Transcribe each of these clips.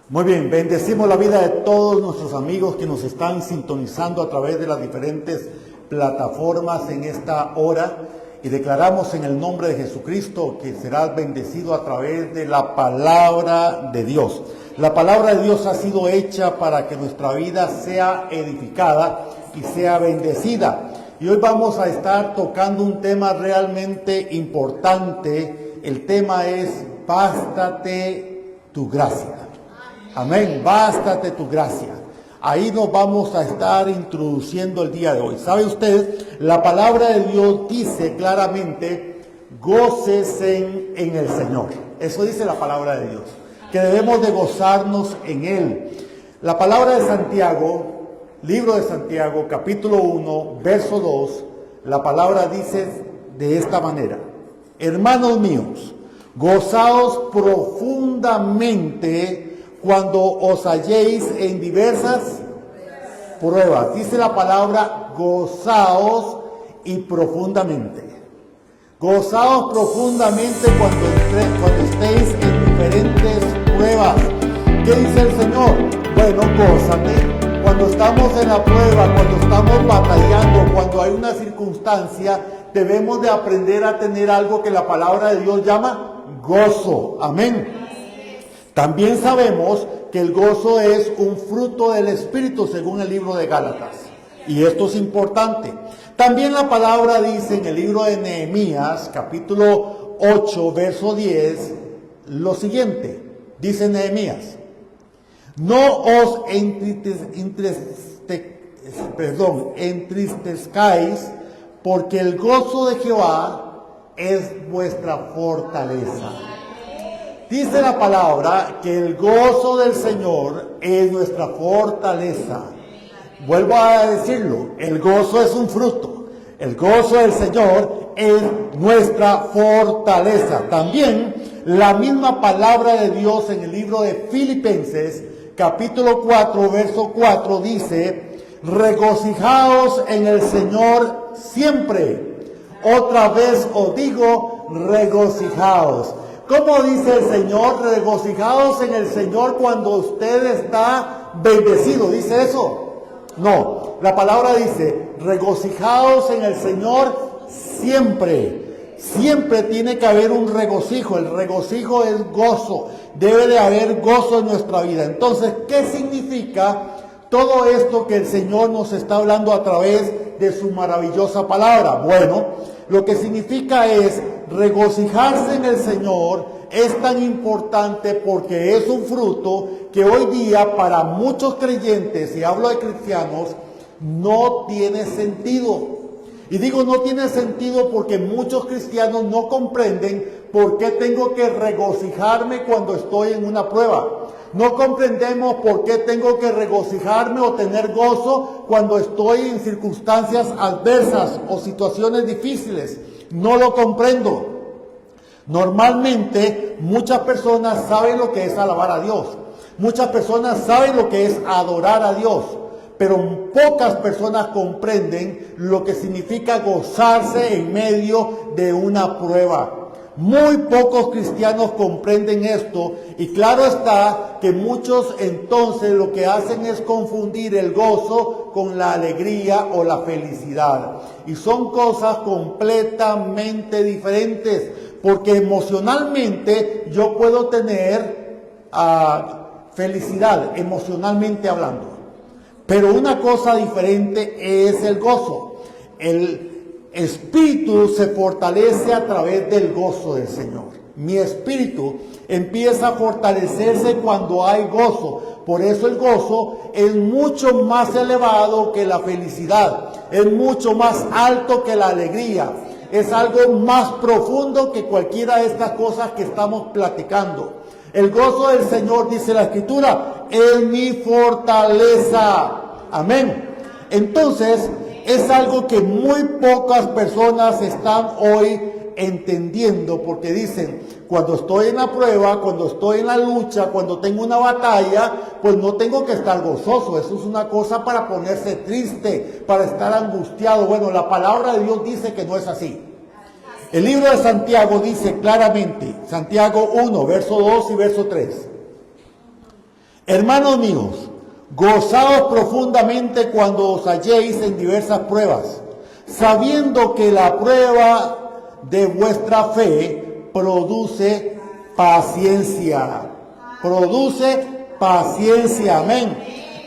Muy bien, bendecimos la vida de todos nuestros amigos que nos están sintonizando a través de las diferentes plataformas en esta hora y declaramos en el nombre de Jesucristo que serás bendecido a través de la palabra de Dios. La palabra de Dios ha sido hecha para que nuestra vida sea edificada y sea bendecida. Y hoy vamos a estar tocando un tema realmente importante. El tema es: bástate tu gracia. Amén, bástate tu gracia. Ahí nos vamos a estar introduciendo el día de hoy. ¿Sabe usted? La palabra de Dios dice claramente: gócesen en el Señor. Eso dice la palabra de Dios, que debemos de gozarnos en Él. La palabra de Santiago, libro de Santiago, capítulo 1, verso 2, la palabra dice de esta manera: hermanos míos, gozaos profundamente cuando os halléis en diversas pruebas. Dice la palabra: gozaos y profundamente. Gozaos profundamente cuando estéis en diferentes pruebas. ¿Qué dice el Señor? Bueno, gózate. Cuando estamos en la prueba, cuando estamos batallando, cuando hay una circunstancia, debemos de aprender a tener algo que la palabra de Dios llama gozo. Amén. También sabemos que el gozo es un fruto del Espíritu según el libro de Gálatas. Y esto es importante. También la palabra dice en el libro de Nehemías, capítulo 8, verso 10, lo siguiente. Dice Nehemías: no os entristezcáis, porque el gozo de Jehová es vuestra fortaleza. Dice la palabra que el gozo del Señor es nuestra fortaleza. Vuelvo a decirlo, el gozo es un fruto. El gozo del Señor es nuestra fortaleza. También la misma palabra de Dios en el libro de Filipenses, capítulo 4, verso 4, dice: regocijaos en el Señor siempre. Otra vez os digo, regocijaos. ¿Cómo dice el Señor? Regocijaos en el Señor cuando usted está bendecido. ¿Dice eso? No. La palabra dice: regocijaos en el Señor siempre. Siempre tiene que haber un regocijo. El regocijo es gozo. Debe de haber gozo en nuestra vida. Entonces, ¿qué significa todo esto que el Señor nos está hablando a través de su maravillosa palabra? Bueno, lo que significa es regocijarse en el Señor. Es tan importante porque es un fruto que hoy día para muchos creyentes, y hablo de cristianos, no tiene sentido. Y digo no tiene sentido porque muchos cristianos no comprenden por qué tengo que regocijarme cuando estoy en una prueba. No comprendemos por qué tengo que regocijarme o tener gozo cuando estoy en circunstancias adversas o situaciones difíciles. No lo comprendo. Normalmente muchas personas saben lo que es alabar a Dios. Muchas personas saben lo que es adorar a Dios. Pero pocas personas comprenden lo que significa gozarse en medio de una prueba. Muy pocos cristianos comprenden esto, y claro está que muchos entonces lo que hacen es confundir el gozo con la alegría o la felicidad. Y son cosas completamente diferentes, porque emocionalmente yo puedo tener felicidad, emocionalmente hablando. Pero una cosa diferente es el gozo. El espíritu se fortalece a través del gozo del Señor. Mi espíritu empieza a fortalecerse cuando hay gozo. Por eso el gozo es mucho más elevado que la felicidad. Es mucho más alto que la alegría. Es algo más profundo que cualquiera de estas cosas que estamos platicando. El gozo del Señor, dice la Escritura, es mi fortaleza. Amén. Entonces, es algo que muy pocas personas están hoy entendiendo, porque dicen: cuando estoy en la prueba, cuando estoy en la lucha, cuando tengo una batalla, pues no tengo que estar gozoso. Eso es una cosa para ponerse triste, para estar angustiado. Bueno, la palabra de Dios dice que no es así. El libro de Santiago dice claramente, Santiago 1, verso 2 y verso 3: Hermanos míos, gozaos profundamente cuando os halléis en diversas pruebas, sabiendo que la prueba de vuestra fe produce paciencia. Produce paciencia, amén.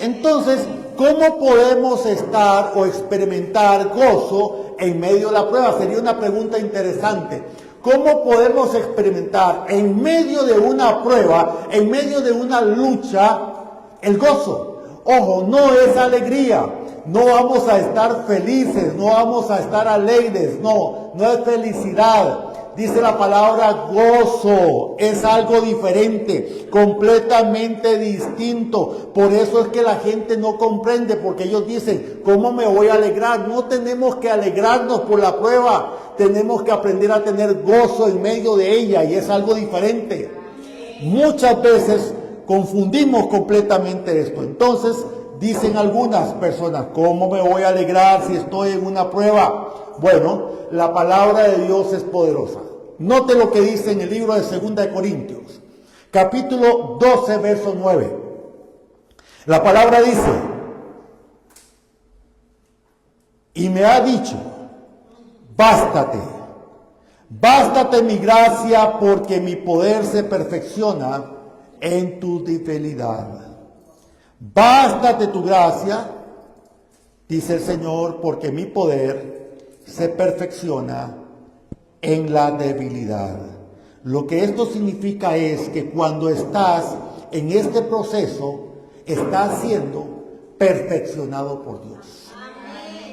Entonces, ¿cómo podemos estar o experimentar gozo en medio de la prueba? Sería una pregunta interesante. ¿Cómo podemos experimentar en medio de una prueba, en medio de una lucha, el gozo? Ojo, no es alegría. No vamos a estar felices, no vamos a estar alegres, no es felicidad. Dice la palabra gozo, es algo diferente, completamente distinto. Por eso es que la gente no comprende, porque ellos dicen, ¿cómo me voy a alegrar? No tenemos que alegrarnos por la prueba, tenemos que aprender a tener gozo en medio de ella, y es algo diferente. Muchas veces confundimos completamente esto. Entonces, dicen algunas personas, ¿cómo me voy a alegrar si estoy en una prueba? Bueno, la palabra de Dios es poderosa. Note lo que dice en el libro de 2 de Corintios, capítulo 12, verso 9. La palabra dice, y me ha dicho, bástate mi gracia, porque mi poder se perfecciona en tu debilidad. Bástate tu gracia, dice el Señor, porque mi poder se perfecciona en la debilidad. Lo que esto significa es que cuando estás en este proceso, estás siendo perfeccionado por Dios.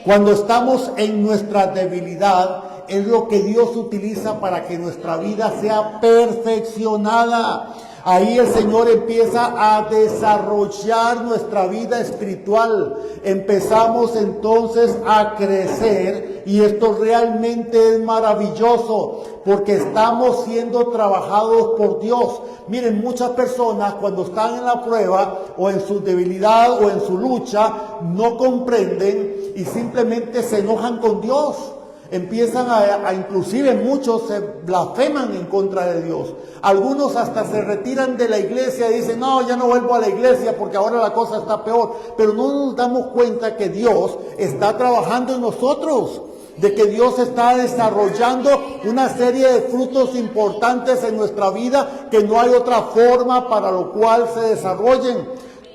Cuando estamos en nuestra debilidad, es lo que Dios utiliza para que nuestra vida sea perfeccionada. Ahí el Señor empieza a desarrollar nuestra vida espiritual. Empezamos entonces a crecer, y esto realmente es maravilloso porque estamos siendo trabajados por Dios. Miren, muchas personas cuando están en la prueba o en su debilidad o en su lucha no comprenden y simplemente se enojan con Dios. Empiezan a inclusive muchos se blasfeman en contra de Dios. Algunos hasta se retiran de la iglesia y dicen, no, ya no vuelvo a la iglesia porque ahora la cosa está peor. Pero no nos damos cuenta que Dios está trabajando en nosotros, de que Dios está desarrollando una serie de frutos importantes en nuestra vida que no hay otra forma para lo cual se desarrollen.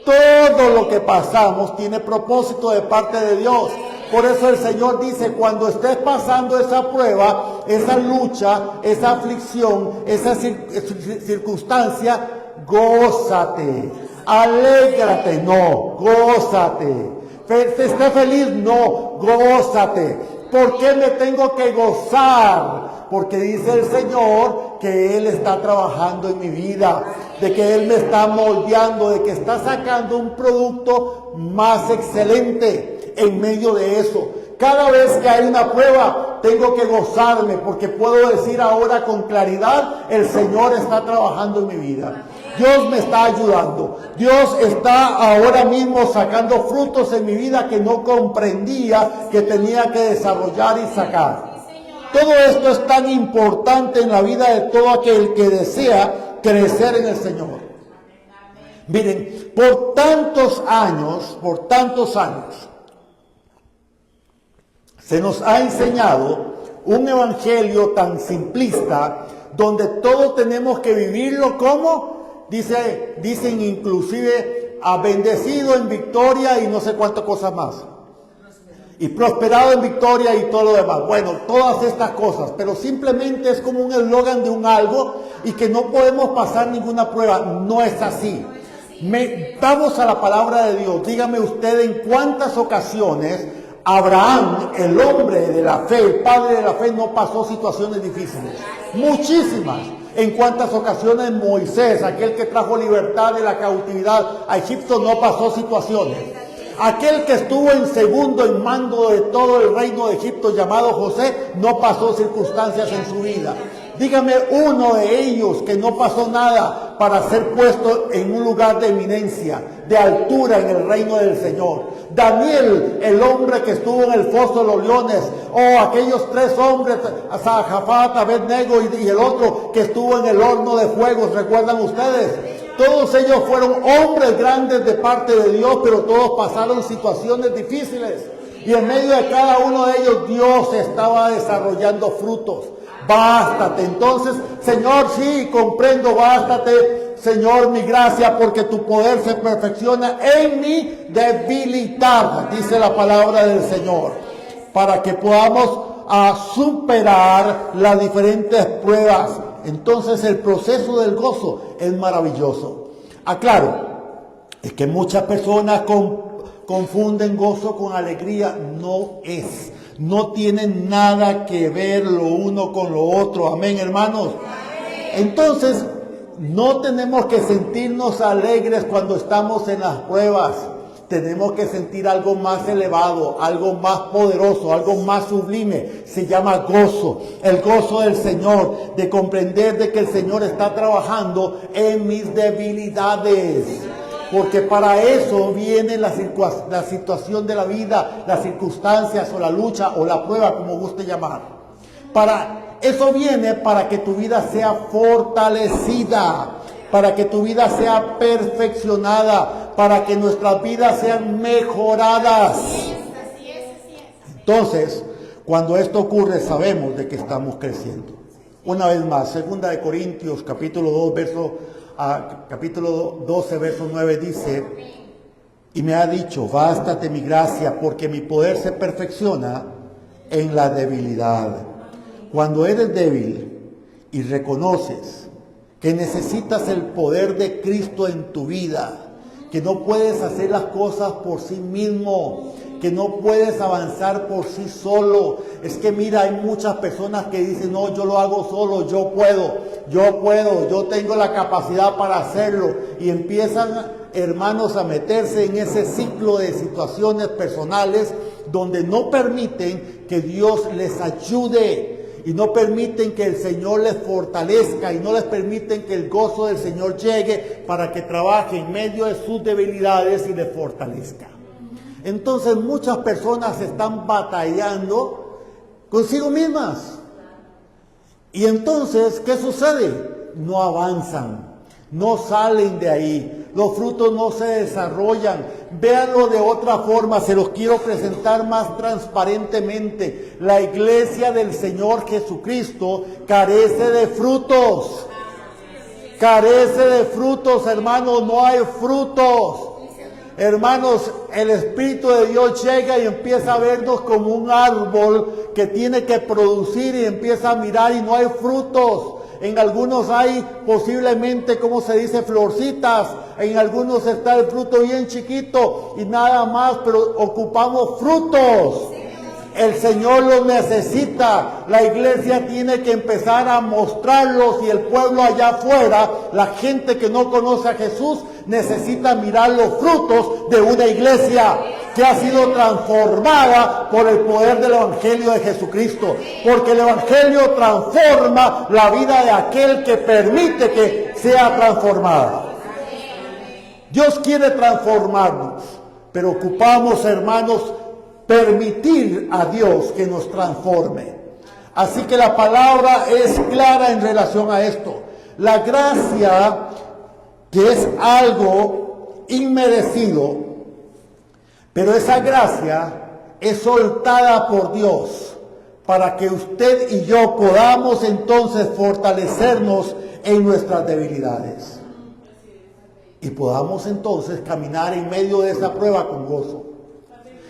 Todo lo que pasamos tiene propósito de parte de Dios. Por eso el Señor dice, cuando estés pasando esa prueba, esa lucha, esa aflicción, esa circunstancia, gózate, alégrate, no, gózate. ¿Esté feliz? No, gózate. ¿Por qué me tengo que gozar? Porque dice el Señor que Él está trabajando en mi vida, de que Él me está moldeando, de que está sacando un producto más excelente en medio de eso. Cada vez que hay una prueba, tengo que gozarme, porque puedo decir ahora con claridad, el Señor está trabajando en mi vida. Dios me está ayudando. Dios está ahora mismo sacando frutos en mi vida que no comprendía que tenía que desarrollar y sacar. Todo esto es tan importante en la vida de todo aquel que desea crecer en el Señor. Miren, por tantos años, se nos ha enseñado un evangelio tan simplista, donde todo tenemos que vivirlo como, dicen inclusive, bendecido en victoria y no sé cuántas cosas más. Y prosperado en victoria y todo lo demás. Bueno, todas estas cosas, pero simplemente es como un eslogan de un algo y que no podemos pasar ninguna prueba. No es así. Vamos a la palabra de Dios. Dígame usted en cuántas ocasiones Abraham, el hombre de la fe, el padre de la fe, no pasó situaciones difíciles. Muchísimas. En cuántas ocasiones Moisés, aquel que trajo libertad de la cautividad a Egipto, no pasó situaciones. Aquel que estuvo en segundo en mando de todo el reino de Egipto, llamado José, no pasó circunstancias en su vida. Dígame uno de ellos que no pasó nada para ser puesto en un lugar de eminencia, de altura en el reino del Señor. Daniel, el hombre que estuvo en el foso de los leones, o aquellos tres hombres, Jafat, Abednego y el otro que estuvo en el horno de fuego, ¿recuerdan ustedes? Todos ellos fueron hombres grandes de parte de Dios, pero todos pasaron situaciones difíciles. Y en medio de cada uno de ellos Dios estaba desarrollando frutos. Bástate. Entonces, Señor, sí, comprendo, bástate, Señor, mi gracia, porque tu poder se perfecciona en mi debilidad, dice la palabra del Señor, para que podamos superar las diferentes pruebas. Entonces, el proceso del gozo es maravilloso. Aclaro, es que muchas personas confunden gozo con alegría. No tienen nada que ver lo uno con lo otro. Amén, hermanos. Entonces, no tenemos que sentirnos alegres cuando estamos en las pruebas. Tenemos que sentir algo más elevado, algo más poderoso, algo más sublime. Se llama gozo. El gozo del Señor, de comprender de que el Señor está trabajando en mis debilidades. Porque para eso viene la situación de la vida, las circunstancias o la lucha o la prueba, como guste llamar. Para eso viene para que tu vida sea fortalecida, para que tu vida sea perfeccionada, para que nuestras vidas sean mejoradas. Entonces, cuando esto ocurre, sabemos de que estamos creciendo. Una vez más, 2 de Corintios, capítulo 12, verso 9 dice: y me ha dicho, bástate mi gracia, porque mi poder se perfecciona en la debilidad. Cuando eres débil y reconoces que necesitas el poder de Cristo en tu vida, que no puedes hacer las cosas por sí mismo, que no puedes avanzar por sí solo. Es que mira, hay muchas personas que dicen, no, yo lo hago solo, yo puedo, yo tengo la capacidad para hacerlo. Y empiezan, hermanos, a meterse en ese ciclo de situaciones personales donde no permiten que Dios les ayude. Y no permiten que el Señor les fortalezca, y no les permiten que el gozo del Señor llegue para que trabaje en medio de sus debilidades y les fortalezca. Entonces muchas personas están batallando consigo mismas. Y entonces, ¿qué sucede? No avanzan, no salen de ahí. Los frutos no se desarrollan. Véanlo de otra forma, se los quiero presentar más transparentemente. La iglesia del Señor Jesucristo carece de frutos. Carece de frutos, hermanos, no hay frutos. Hermanos, el Espíritu de Dios llega y empieza a vernos como un árbol que tiene que producir, y empieza a mirar y no hay frutos. En algunos hay posiblemente, como se dice, florcitas. En algunos está el fruto bien chiquito y nada más, pero ocupamos frutos. El Señor los necesita. La iglesia tiene que empezar a mostrarlos, y el pueblo allá afuera, la gente que no conoce a Jesús, necesita mirar los frutos de una iglesia que ha sido transformada por el poder del Evangelio de Jesucristo. Porque el Evangelio transforma la vida de aquel que permite que sea transformada. Dios quiere transformarnos, pero ocupamos, hermanos, permitir a Dios que nos transforme. Así que la palabra es clara en relación a esto. La gracia, que es algo inmerecido, pero esa gracia es soltada por Dios para que usted y yo podamos entonces fortalecernos en nuestras debilidades y podamos entonces caminar en medio de esa prueba con gozo.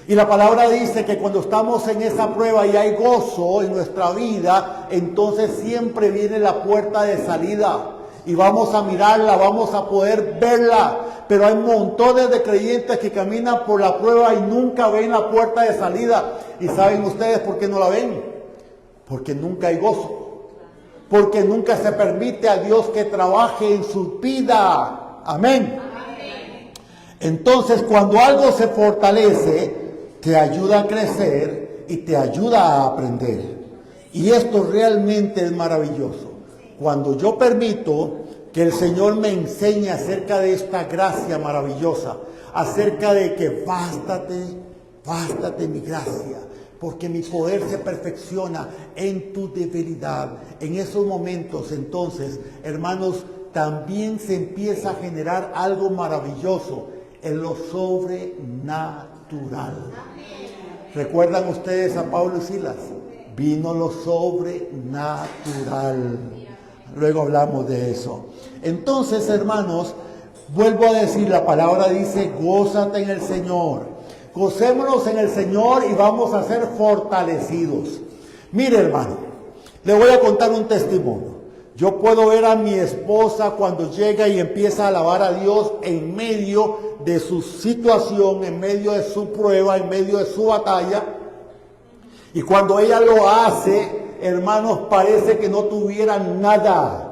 Y la palabra dice que cuando estamos en esa prueba y hay gozo en nuestra vida, entonces siempre viene la puerta de salida. Y vamos a mirarla, vamos a poder verla. Pero hay montones de creyentes que caminan por la prueba y nunca ven la puerta de salida. ¿Y saben ustedes por qué no la ven? Porque nunca hay gozo. Porque nunca se permite a Dios que trabaje en su vida. Amén. Entonces, cuando algo se fortalece, te ayuda a crecer y te ayuda a aprender. Y esto realmente es maravilloso. Cuando yo permito que el Señor me enseñe acerca de esta gracia maravillosa, acerca de que bástate mi gracia, porque mi poder se perfecciona en tu debilidad. En esos momentos, entonces, hermanos, también se empieza a generar algo maravilloso en lo sobrenatural. ¿Recuerdan ustedes a Pablo y Silas? Vino lo sobrenatural. Luego hablamos de eso. Entonces, hermanos, vuelvo a decir, la palabra dice, gózate en el Señor. Gocémonos en el Señor y vamos a ser fortalecidos. Mire, hermano, le voy a contar un testimonio. Yo puedo ver a mi esposa cuando llega y empieza a alabar a Dios en medio de su situación, en medio de su prueba, en medio de su batalla. Y cuando ella lo hace, hermanos, parece que no tuviera nada.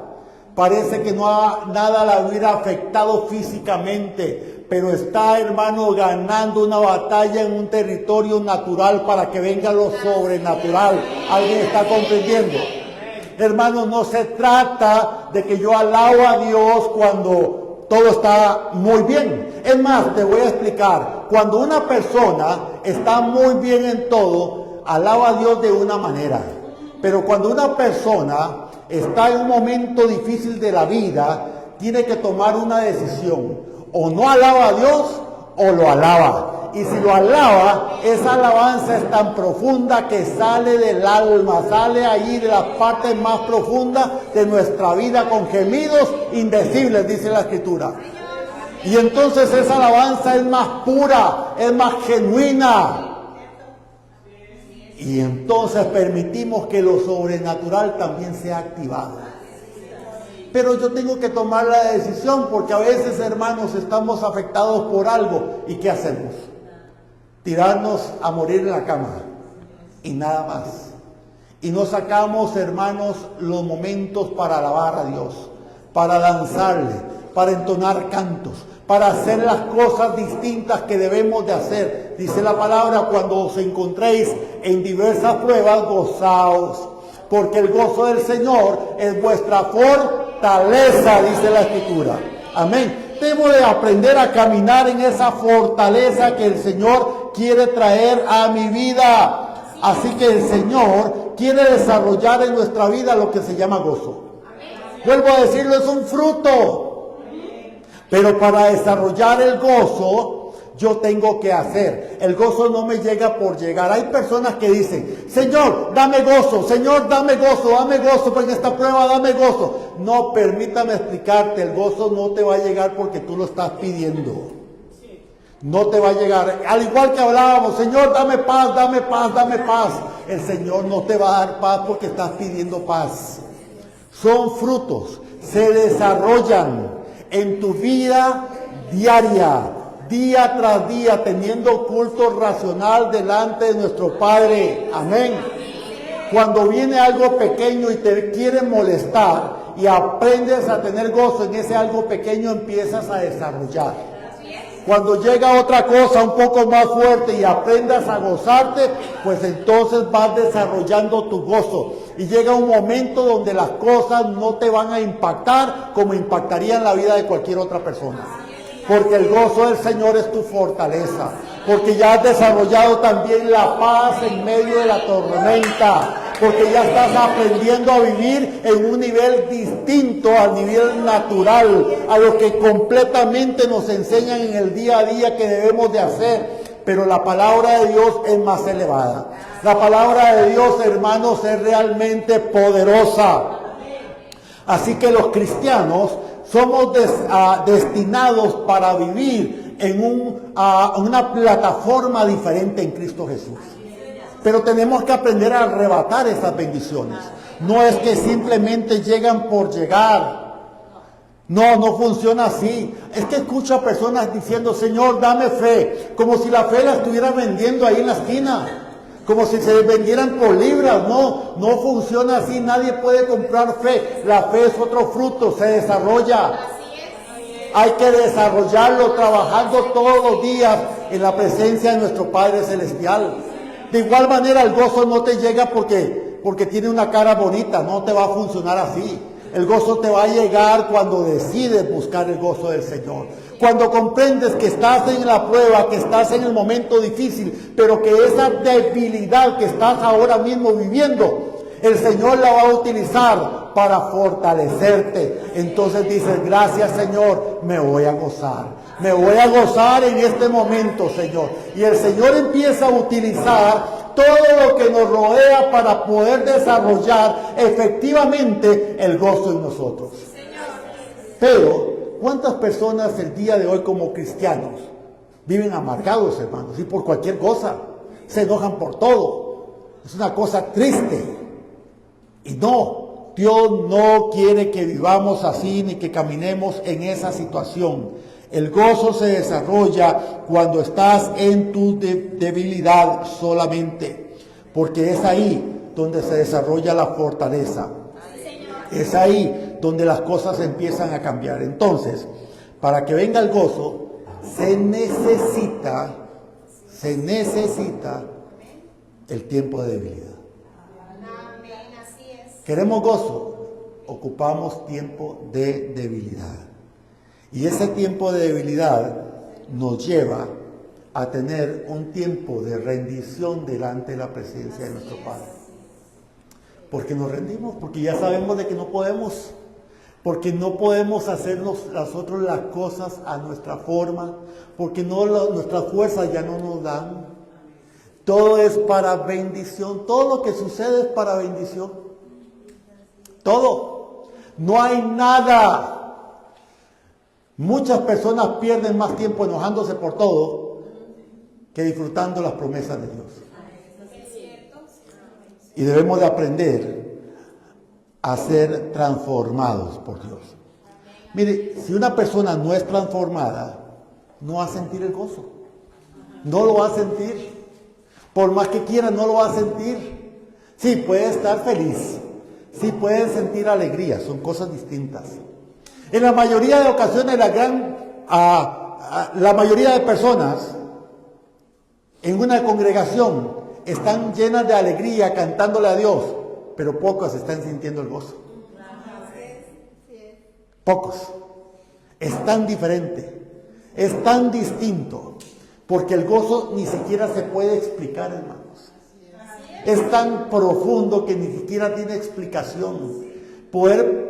Parece que nada la hubiera afectado físicamente. Pero está, hermano, ganando una batalla en un territorio natural para que venga lo sobrenatural. ¿Alguien está comprendiendo? Hermanos, no se trata de que yo alabo a Dios cuando todo está muy bien. Es más, te voy a explicar. Cuando una persona está muy bien en todo, alaba a Dios de una manera. Pero cuando una persona está en un momento difícil de la vida, tiene que tomar una decisión. O no alaba a Dios o lo alaba. Y si lo alaba, esa alabanza es tan profunda que sale del alma, sale allí de las partes más profundas de nuestra vida con gemidos indecibles, dice la Escritura. Y entonces esa alabanza es más pura, es más genuina. Y entonces permitimos que lo sobrenatural también sea activado. Pero yo tengo que tomar la decisión porque a veces, hermanos, estamos afectados por algo. ¿Y qué hacemos? Tirarnos a morir en la cama y nada más. Y no sacamos, hermanos, los momentos para alabar a Dios, para danzarle, para entonar cantos, para hacer las cosas distintas que debemos de hacer. Dice la palabra, cuando os encontréis en diversas pruebas, gozaos, porque el gozo del Señor es vuestra fortaleza, dice la Escritura. Amén. Debo de aprender a caminar en esa fortaleza que el Señor quiere traer a mi vida. Así que el Señor quiere desarrollar en nuestra vida lo que se llama gozo. Vuelvo a decirlo, es un fruto. Pero para desarrollar el gozo, yo tengo que hacer. El gozo no me llega por llegar. Hay personas que dicen, Señor, dame gozo, Señor, dame gozo, pues en esta prueba dame gozo. No, permítame explicarte, el gozo no te va a llegar porque tú lo estás pidiendo. No te va a llegar. Al igual que hablábamos, Señor, dame paz, dame paz, dame paz. El Señor no te va a dar paz porque estás pidiendo paz. Son frutos, se desarrollan en tu vida diaria, día tras día, teniendo culto racional delante de nuestro Padre. Amén. Cuando viene algo pequeño y te quiere molestar y aprendes a tener gozo en ese algo pequeño, empiezas a desarrollar. Cuando llega otra cosa un poco más fuerte y aprendas a gozarte, pues entonces vas desarrollando tu gozo. Y llega un momento donde las cosas no te van a impactar como impactarían la vida de cualquier otra persona. Porque el gozo del Señor es tu fortaleza. Porque ya has desarrollado también la paz en medio de la tormenta. Porque ya estás aprendiendo a vivir en un nivel distinto al nivel natural, a lo que completamente nos enseñan en el día a día que debemos de hacer. Pero la palabra de Dios es más elevada. La palabra de Dios, hermanos, es realmente poderosa. Así que los cristianos somos destinados para vivir en una plataforma diferente en Cristo Jesús. Pero tenemos que aprender a arrebatar esas bendiciones. No es que simplemente llegan por llegar. No funciona así. Es que escucho a personas diciendo, Señor, dame fe. Como si la fe la estuviera vendiendo ahí en la esquina. Como si se vendieran por libras. No funciona así. Nadie puede comprar fe. La fe es otro fruto, se desarrolla. Hay que desarrollarlo trabajando todos los días en la presencia de nuestro Padre Celestial. De igual manera, el gozo no te llega porque tiene una cara bonita. No te va a funcionar así. El gozo te va a llegar cuando decides buscar el gozo del Señor. Cuando comprendes que estás en la prueba, que estás en el momento difícil, pero que esa debilidad que estás ahora mismo viviendo, el Señor la va a utilizar para fortalecerte. Entonces dices, gracias Señor, me voy a gozar. Me voy a gozar en este momento, Señor. Y el Señor empieza a utilizar todo lo que nos rodea para poder desarrollar efectivamente el gozo en nosotros. Pero, ¿cuántas personas el día de hoy como cristianos viven amargados, hermanos? Y por cualquier cosa, se enojan por todo. Es una cosa triste. Y no, Dios no quiere que vivamos así ni que caminemos en esa situación. El gozo se desarrolla cuando estás en tu debilidad solamente, porque es ahí donde se desarrolla la fortaleza. Es ahí donde las cosas empiezan a cambiar. Entonces, para que venga el gozo, se necesita el tiempo de debilidad. ¿Queremos gozo? Ocupamos tiempo de debilidad. Y ese tiempo de debilidad nos lleva a tener un tiempo de rendición delante de la presencia de nuestro Padre. Porque nos rendimos, porque ya sabemos de que no podemos, porque no podemos hacernos nosotros las cosas a nuestra forma, porque nuestras fuerzas ya no nos dan. Todo es para bendición, todo lo que sucede es para bendición. Todo. No hay nada. Muchas personas pierden más tiempo enojándose por todo que disfrutando las promesas de Dios. Y debemos de aprender a ser transformados por Dios. Mire, si una persona no es transformada, no va a sentir el gozo. No lo va a sentir. Por más que quiera, no lo va a sentir. Sí, puede estar feliz. Sí, puede sentir alegría. Son cosas distintas. En la mayoría de ocasiones, la mayoría de personas en una congregación están llenas de alegría cantándole a Dios, pero pocos están sintiendo el gozo. Pocos. Es tan diferente, es tan distinto, porque el gozo ni siquiera se puede explicar, hermanos. Es tan profundo que ni siquiera tiene explicación. Poder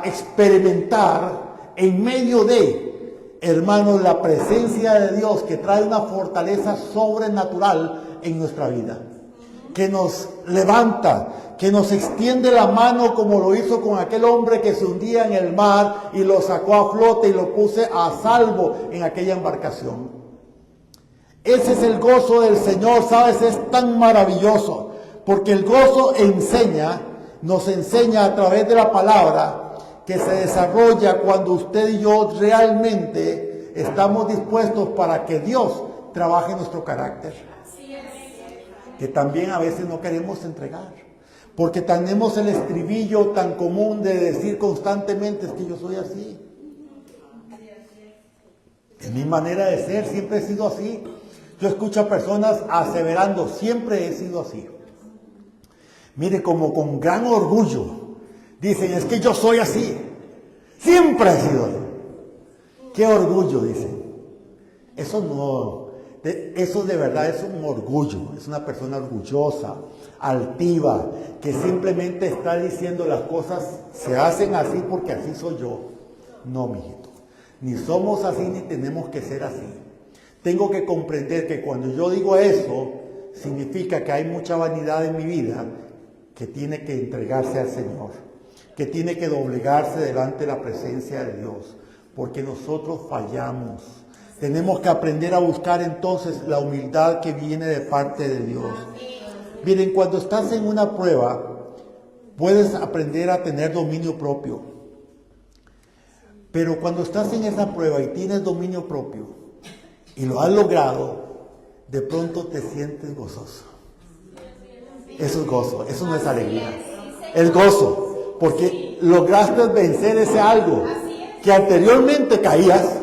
experimentar en medio de, hermanos, la presencia de Dios que trae una fortaleza sobrenatural en nuestra vida, que nos levanta, que nos extiende la mano como lo hizo con aquel hombre que se hundía en el mar y lo sacó a flote y lo puso a salvo en aquella embarcación. Ese es el gozo del Señor, ¿sabes? Es tan maravilloso, porque el gozo nos enseña a través de la palabra que se desarrolla cuando usted y yo realmente estamos dispuestos para que Dios trabaje nuestro carácter. Que también a veces no queremos entregar, porque tenemos el estribillo tan común de decir constantemente, es que yo soy así. Es mi manera de ser, siempre he sido así. Yo escucho a personas aseverando, siempre he sido así. Mire, como con gran orgullo, dicen, es que yo soy así. Siempre he sido así. Qué orgullo, dicen. Eso de verdad es un orgullo. Es una persona orgullosa, altiva, que simplemente está diciendo las cosas se hacen así porque así soy yo. No, mijito. Ni somos así ni tenemos que ser así. Tengo que comprender que cuando yo digo eso, significa que hay mucha vanidad en mi vida que tiene que entregarse al Señor, que tiene que doblegarse delante de la presencia de Dios, porque nosotros fallamos. Tenemos que aprender a buscar entonces la humildad que viene de parte de Dios. Miren, cuando estás en una prueba, puedes aprender a tener dominio propio. Pero cuando estás en esa prueba y tienes dominio propio, y lo has logrado, de pronto te sientes gozoso. Eso es gozo, eso no es alegría. Es gozo, porque lograste vencer ese algo que anteriormente caías,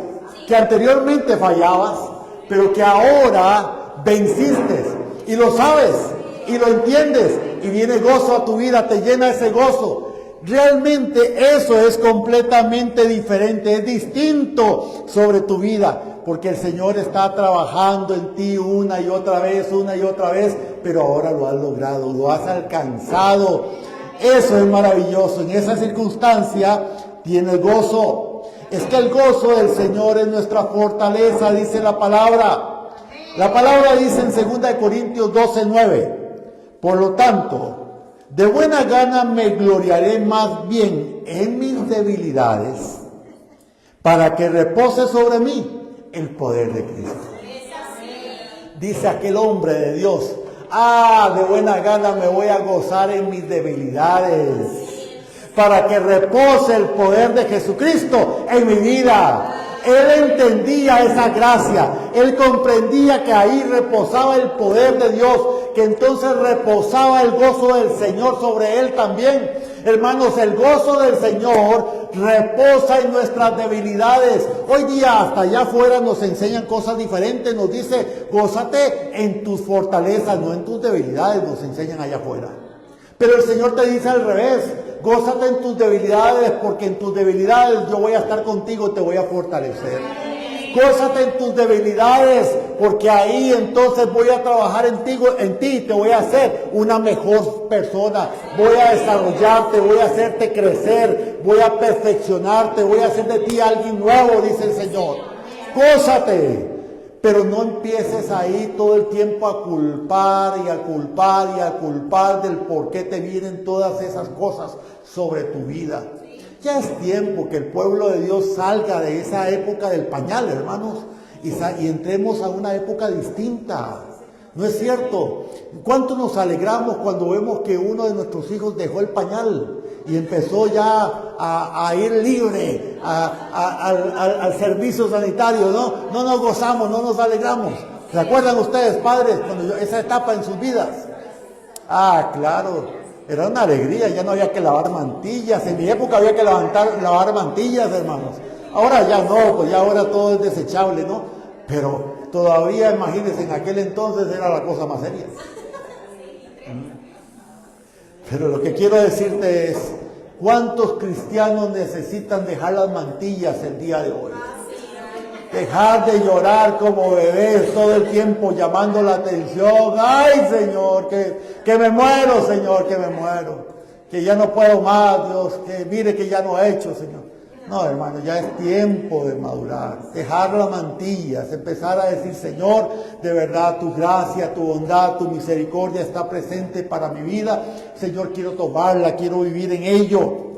que anteriormente fallabas, pero que ahora venciste y lo sabes y lo entiendes y viene gozo a tu vida, te llena ese gozo. Realmente eso es completamente diferente, es distinto sobre tu vida, porque el Señor está trabajando en ti una y otra vez, pero ahora lo has logrado, lo has alcanzado. Eso es maravilloso. En esa circunstancia tienes gozo. Es que el gozo del Señor es nuestra fortaleza, dice la palabra. La palabra dice en 2 Corintios 12:9. Por lo tanto, de buena gana me gloriaré más bien en mis debilidades, para que repose sobre mí el poder de Cristo. Dice aquel hombre de Dios: de buena gana me voy a gozar en mis debilidades, para que repose el poder de Jesucristo en mi vida. Él entendía esa gracia, él comprendía que ahí reposaba el poder de Dios, que entonces reposaba el gozo del Señor sobre él también. Hermanos, el gozo del Señor reposa en nuestras debilidades. Hoy día hasta allá afuera nos enseñan cosas diferentes, nos dice: gózate en tus fortalezas, no en tus debilidades, nos enseñan allá afuera. Pero el Señor te dice al revés: gózate en tus debilidades, porque en tus debilidades yo voy a estar contigo, te voy a fortalecer. Gózate en tus debilidades, porque ahí entonces voy a trabajar en ti, te voy a hacer una mejor persona, voy a desarrollarte, voy a hacerte crecer, voy a perfeccionarte, voy a hacer de ti alguien nuevo, dice el Señor. Gózate. Pero no empieces ahí todo el tiempo a culpar y a culpar y a culpar del por qué te vienen todas esas cosas sobre tu vida. Ya es tiempo que el pueblo de Dios salga de esa época del pañal, hermanos, y entremos a una época distinta. ¿No es cierto? ¿Cuánto nos alegramos cuando vemos que uno de nuestros hijos dejó el pañal y empezó ya a ir libre al servicio sanitario? No nos gozamos, no nos alegramos. ¿Se acuerdan ustedes, padres, cuando esa etapa en sus vidas? Claro, era una alegría, ya no había que lavar mantillas. En mi época había que lavar mantillas, hermanos. Ahora ya no, pues ya ahora todo es desechable, ¿no? Pero todavía, imagínense, en aquel entonces era la cosa más seria. Pero lo que quiero decirte es: ¿cuántos cristianos necesitan dejar las mantillas el día de hoy? Dejar de llorar como bebés todo el tiempo llamando la atención. ¡Ay, Señor! Que me muero, Señor, que me muero. Que ya no puedo más, Dios. Que mire que ya no he hecho, Señor. No, hermano, ya es tiempo de madurar, dejar las mantillas, empezar a decir: Señor, de verdad, tu gracia, tu bondad, tu misericordia está presente para mi vida. Señor, quiero tomarla, quiero vivir en ello.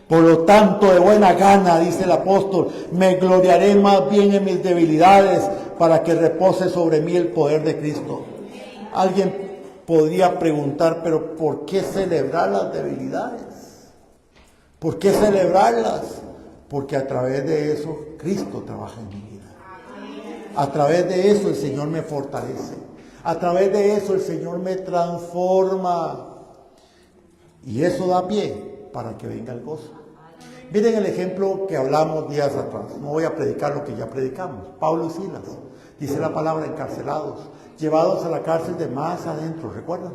Por lo tanto, de buena gana, dice el apóstol, me gloriaré más bien en mis debilidades, para que repose sobre mí el poder de Cristo. Alguien podría preguntar: pero ¿por qué celebrar las debilidades? ¿Por qué celebrarlas? Porque a través de eso Cristo trabaja en mi vida. A través de eso el Señor me fortalece. A través de eso el Señor me transforma. Y eso da pie para que venga el gozo. Miren el ejemplo que hablamos días atrás. No voy a predicar lo que ya predicamos. Pablo y Silas, dice la palabra, encarcelados, llevados a la cárcel de más adentro, ¿recuerdan?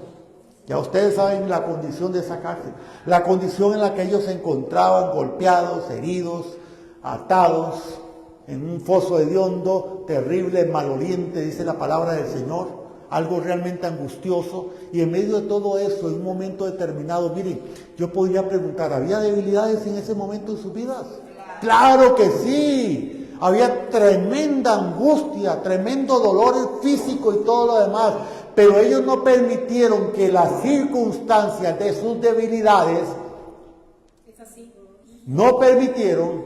Ya ustedes saben la condición de esa cárcel, la condición en la que ellos se encontraban, golpeados, heridos, atados, en un foso hediondo, terrible, maloliente, dice la palabra del Señor, algo realmente angustioso. Y en medio de todo eso, en un momento determinado, miren, yo podría preguntar: ¿había debilidades en ese momento en sus vidas? ¡Claro que sí! Había tremenda angustia, tremendo dolor físico y todo lo demás. Pero ellos no permitieron que las circunstancias de sus debilidades, no permitieron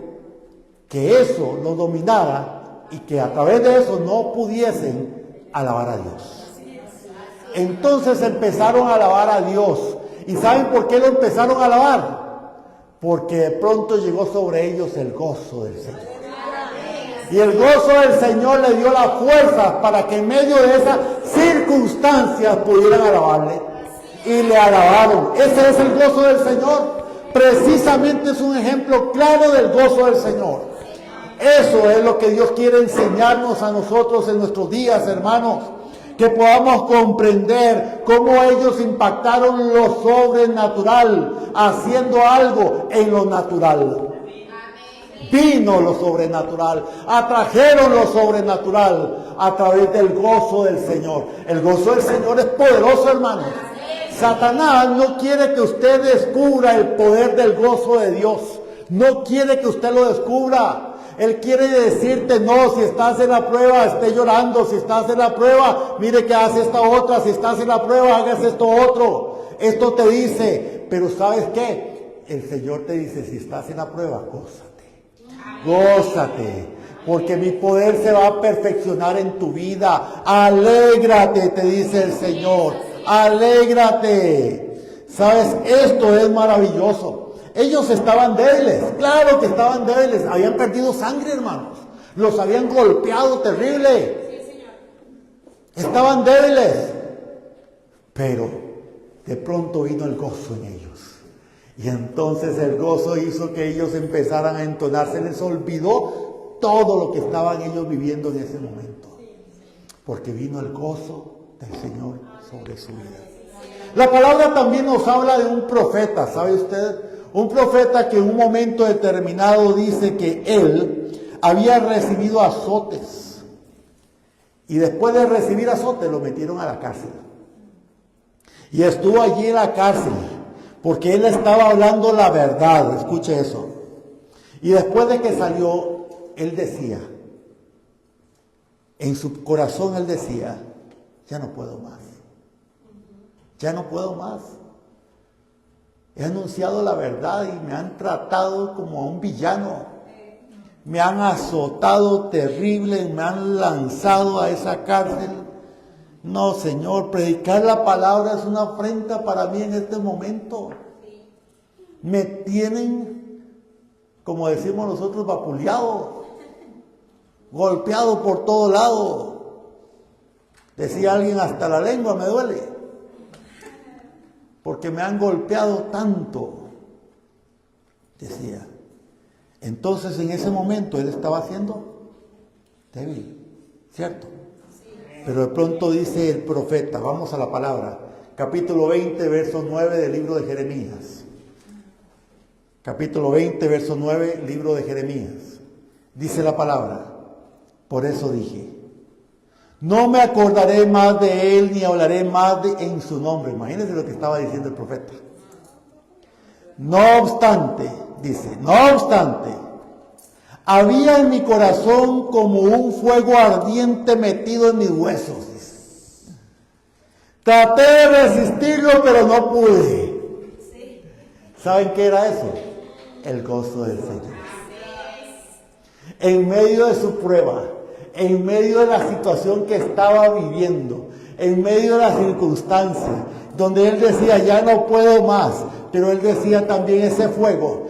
que eso los dominara y que a través de eso no pudiesen alabar a Dios. Entonces empezaron a alabar a Dios. ¿Y saben por qué lo empezaron a alabar? Porque de pronto llegó sobre ellos el gozo del Señor. Y el gozo del Señor le dio la fuerza para que en medio de esas circunstancias pudieran alabarle. Y le alabaron. Ese es el gozo del Señor. Precisamente es un ejemplo claro del gozo del Señor. Eso es lo que Dios quiere enseñarnos a nosotros en nuestros días, hermanos. Que podamos comprender cómo ellos impactaron lo sobrenatural, haciendo algo en lo natural. Vino lo sobrenatural, atrajeron lo sobrenatural a través del gozo del Señor. El gozo del Señor es poderoso, hermanos. Satanás no quiere que usted descubra el poder del gozo de Dios. No quiere que usted lo descubra. Él quiere decirte, no, si estás en la prueba, esté llorando. Si estás en la prueba, mire que hace esta otra. Si estás en la prueba, hagas esto otro. Esto te dice, pero ¿sabes qué? El Señor te dice, si estás en la prueba, gózate. Gózate. Porque mi poder se va a perfeccionar en tu vida. Alégrate, te dice el Señor. Alégrate. ¿Sabes? Esto es maravilloso. Ellos estaban débiles. Claro que estaban débiles. Habían perdido sangre, hermanos. Los habían golpeado terrible. Estaban débiles. Pero de pronto vino el gozo en ellos. Y entonces el gozo hizo que ellos empezaran a entonar. Se les olvidó todo lo que estaban ellos viviendo en ese momento, porque vino el gozo del Señor sobre su vida. La palabra también nos habla de un profeta, ¿sabe usted? Un profeta que en un momento determinado dice que él había recibido azotes, y después de recibir azotes lo metieron a la cárcel, y estuvo allí en la cárcel porque él estaba hablando la verdad. Escuche eso. Y después de que salió, él decía, en su corazón él decía, ya no puedo más. Ya no puedo más. He anunciado la verdad y me han tratado como a un villano. Me han azotado terrible, me han lanzado a esa cárcel. No, Señor, predicar la palabra es una afrenta para mí en este momento. Me tienen, como decimos nosotros, vapuleado. Golpeado por todo lado. Decía alguien, hasta la lengua me duele, porque me han golpeado tanto, decía. Entonces en ese momento él estaba siendo débil, ¿cierto? Pero de pronto dice el profeta, vamos a la palabra, capítulo 20, verso 9 del libro de Jeremías. Capítulo 20, verso 9, libro de Jeremías. Dice la palabra, por eso dije, no me acordaré más de él ni hablaré más en su nombre. Imagínense lo que estaba diciendo el profeta. No obstante, dice, no obstante, había en mi corazón como un fuego ardiente metido en mis huesos. Dice. Traté de resistirlo, pero no pude. ¿Saben qué era eso? El gozo del Señor. En medio de su prueba, en medio de la situación que estaba viviendo, en medio de las circunstancias, donde él decía, ya no puedo más, pero él decía también, ese fuego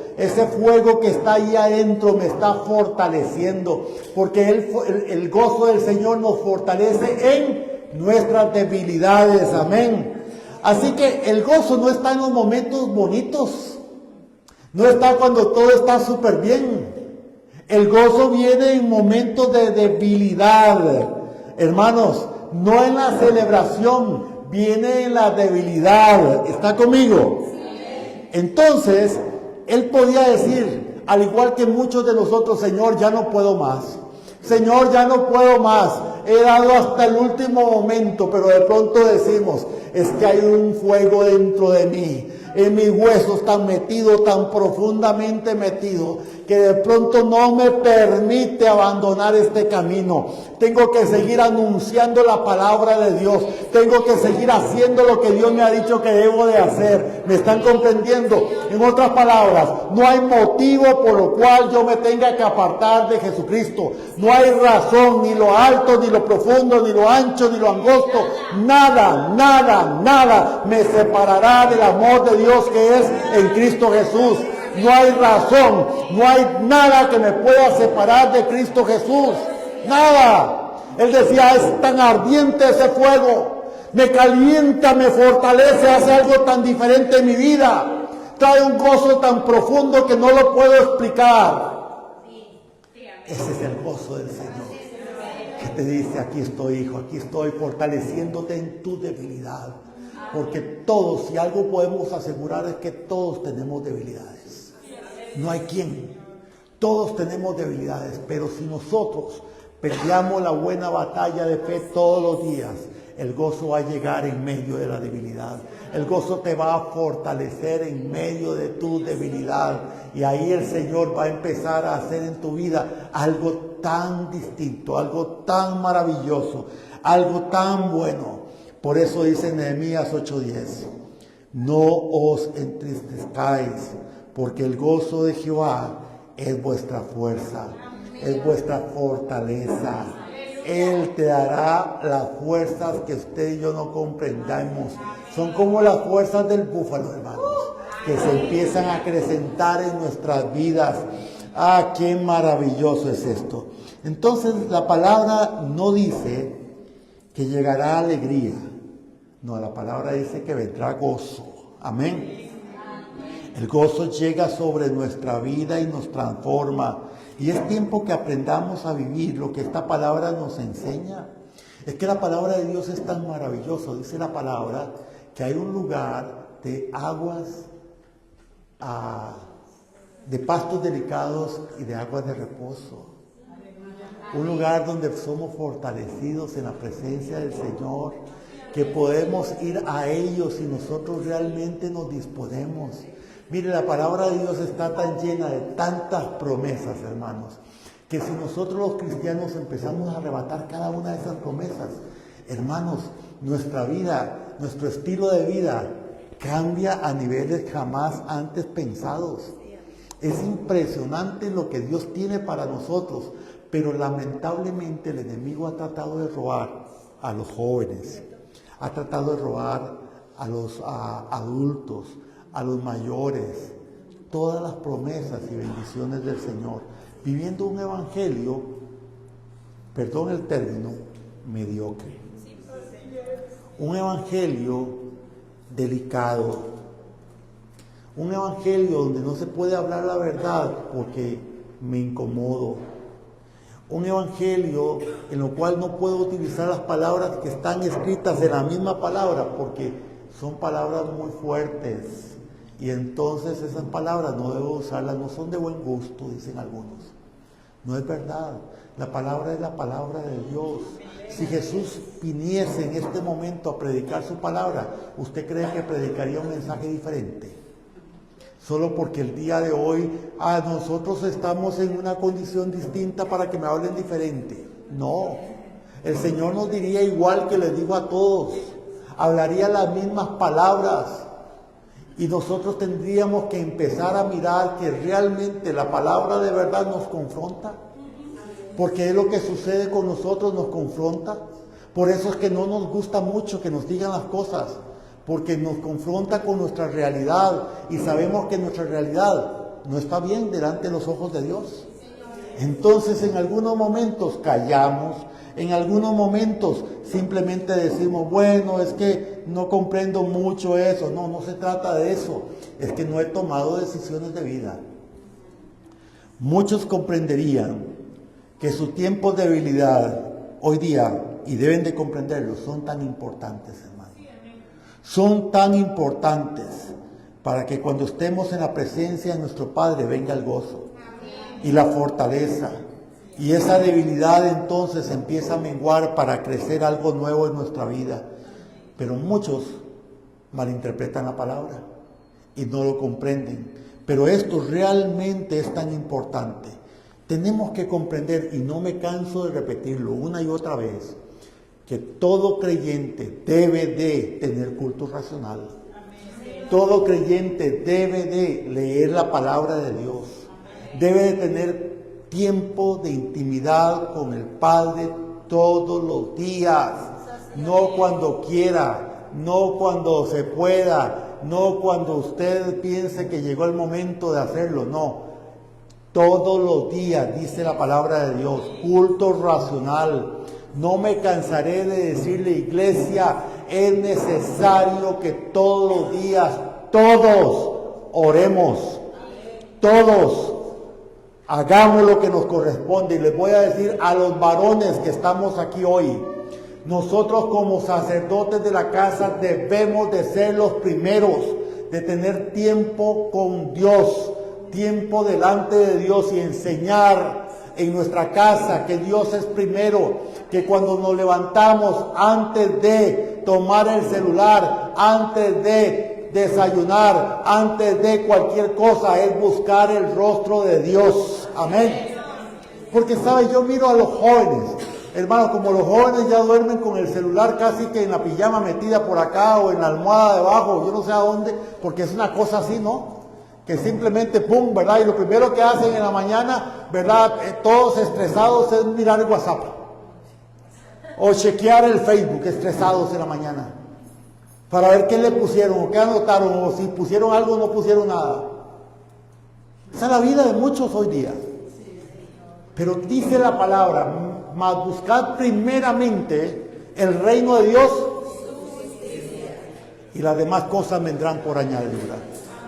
que está ahí adentro me está fortaleciendo, porque el gozo del Señor nos fortalece en nuestras debilidades, amén. Así que el gozo no está en los momentos bonitos, no está cuando todo está súper bien. El gozo viene en momentos de debilidad, hermanos, no en la celebración, viene en la debilidad. ¿Está conmigo? Entonces, él podía decir, al igual que muchos de nosotros, Señor, ya no puedo más. Señor, ya no puedo más. He dado hasta el último momento, pero de pronto decimos, es que hay un fuego dentro de mí. En mis huesos tan metido, tan profundamente metido, que de pronto no me permite abandonar este camino. Tengo que seguir anunciando la palabra de Dios. Tengo que seguir haciendo lo que Dios me ha dicho que debo de hacer. ¿Me están comprendiendo? En otras palabras, no hay motivo por lo cual yo me tenga que apartar de Jesucristo. No hay razón, ni lo alto, ni lo profundo, ni lo ancho, ni lo angosto. Nada, nada, nada me separará del amor de Dios que es en Cristo Jesús. No hay razón, no hay nada que me pueda separar de Cristo Jesús. Nada. Él decía, es tan ardiente ese fuego. Me calienta, me fortalece, hace algo tan diferente en mi vida. Trae un gozo tan profundo que no lo puedo explicar. Ese es el gozo del Señor. Que te dice, aquí estoy, hijo, aquí estoy fortaleciéndote en tu debilidad. Porque todos, si algo podemos asegurar, es que todos tenemos debilidades. No hay quien. Todos tenemos debilidades, pero si nosotros peleamos la buena batalla de fe todos los días, el gozo va a llegar en medio de la debilidad. El gozo te va a fortalecer en medio de tu debilidad. Y ahí el Señor va a empezar a hacer en tu vida algo tan distinto, algo tan maravilloso, algo tan bueno. Por eso dice Nehemías 8:10, no os entristezcáis, porque el gozo de Jehová es vuestra fuerza, es vuestra fortaleza. Él te dará las fuerzas que usted y yo no comprendamos. Son como las fuerzas del búfalo, hermanos, que se empiezan a acrecentar en nuestras vidas. ¡Ah, qué maravilloso es esto! Entonces la palabra no dice que llegará alegría. No, la palabra dice que vendrá gozo. Amén. El gozo llega sobre nuestra vida y nos transforma. Y es tiempo que aprendamos a vivir lo que esta palabra nos enseña. Es que la palabra de Dios es tan maravillosa. Dice la palabra que hay un lugar de aguas, de pastos delicados y de aguas de reposo. Un lugar donde somos fortalecidos en la presencia del Señor, que podemos ir a ellos si nosotros realmente nos disponemos. Mire, la palabra de Dios está tan llena de tantas promesas, hermanos, que si nosotros los cristianos empezamos a arrebatar cada una de esas promesas, hermanos, nuestra vida, nuestro estilo de vida cambia a niveles jamás antes pensados. Es impresionante lo que Dios tiene para nosotros, pero lamentablemente el enemigo ha tratado de robar a los jóvenes, ha tratado de robar a los adultos, a los mayores, todas las promesas y bendiciones del Señor, viviendo un evangelio, perdón el término, mediocre. Un evangelio delicado. Un evangelio donde no se puede hablar la verdad porque me incomodo. Un evangelio en lo cual no puedo utilizar las palabras que están escritas en la misma palabra porque son palabras muy fuertes. Y entonces esas palabras no debo usarlas, no son de buen gusto, dicen algunos. No es verdad. La palabra es la palabra de Dios. Si Jesús viniese en este momento a predicar su palabra, ¿usted cree que predicaría un mensaje diferente? Solo porque el día de hoy nosotros estamos en una condición distinta para que me hablen diferente. No, el Señor nos diría igual que les digo a todos. Hablaría las mismas palabras. Y nosotros tendríamos que empezar a mirar que realmente la palabra de verdad nos confronta. Porque es lo que sucede con nosotros, nos confronta. Por eso es que no nos gusta mucho que nos digan las cosas. Porque nos confronta con nuestra realidad. Y sabemos que nuestra realidad no está bien delante de los ojos de Dios. Entonces en algunos momentos callamos. En algunos momentos simplemente decimos, bueno, es que no comprendo mucho eso. No, no se trata de eso. Es que no he tomado decisiones de vida. Muchos comprenderían que sus tiempos de debilidad hoy día, y deben de comprenderlo, son tan importantes, hermano. Son tan importantes para que cuando estemos en la presencia de nuestro Padre venga el gozo y la fortaleza. Y esa debilidad entonces empieza a menguar para crecer algo nuevo en nuestra vida. Pero muchos malinterpretan la palabra y no lo comprenden. Pero esto realmente es tan importante. Tenemos que comprender, y no me canso de repetirlo una y otra vez, que todo creyente debe de tener culto racional. Todo creyente debe de leer la palabra de Dios. Debe de tener tiempo de intimidad con el Padre todos los días, no cuando quiera, no cuando se pueda, no cuando usted piense que llegó el momento de hacerlo, no. Todos los días, dice la palabra de Dios, culto racional. No me cansaré de decirle, iglesia, es necesario que todos los días, todos oremos, todos hagamos lo que nos corresponde. Y les voy a decir a los varones que estamos aquí hoy, nosotros como sacerdotes de la casa debemos de ser los primeros, de tener tiempo con Dios, tiempo delante de Dios y enseñar en nuestra casa que Dios es primero. que cuando nos levantamos, antes de tomar el celular, antes de desayunar, antes de cualquier cosa, es buscar el rostro de Dios. Amén. Porque, ¿sabes? Yo miro a los jóvenes, hermanos, como los jóvenes ya duermen con el celular casi que en la pijama metida por acá o en la almohada debajo, yo no sé a dónde, porque es una cosa así, ¿no? Que simplemente pum, ¿verdad? Y lo primero que hacen en la mañana, ¿verdad? Todos estresados es mirar el WhatsApp. O chequear el Facebook, estresados en la mañana. Para ver qué le pusieron, o qué anotaron, o si pusieron algo o no pusieron nada. Esa es la vida de muchos hoy día. Pero dice la palabra, mas buscad primeramente el reino de Dios y las demás cosas vendrán por añadidura.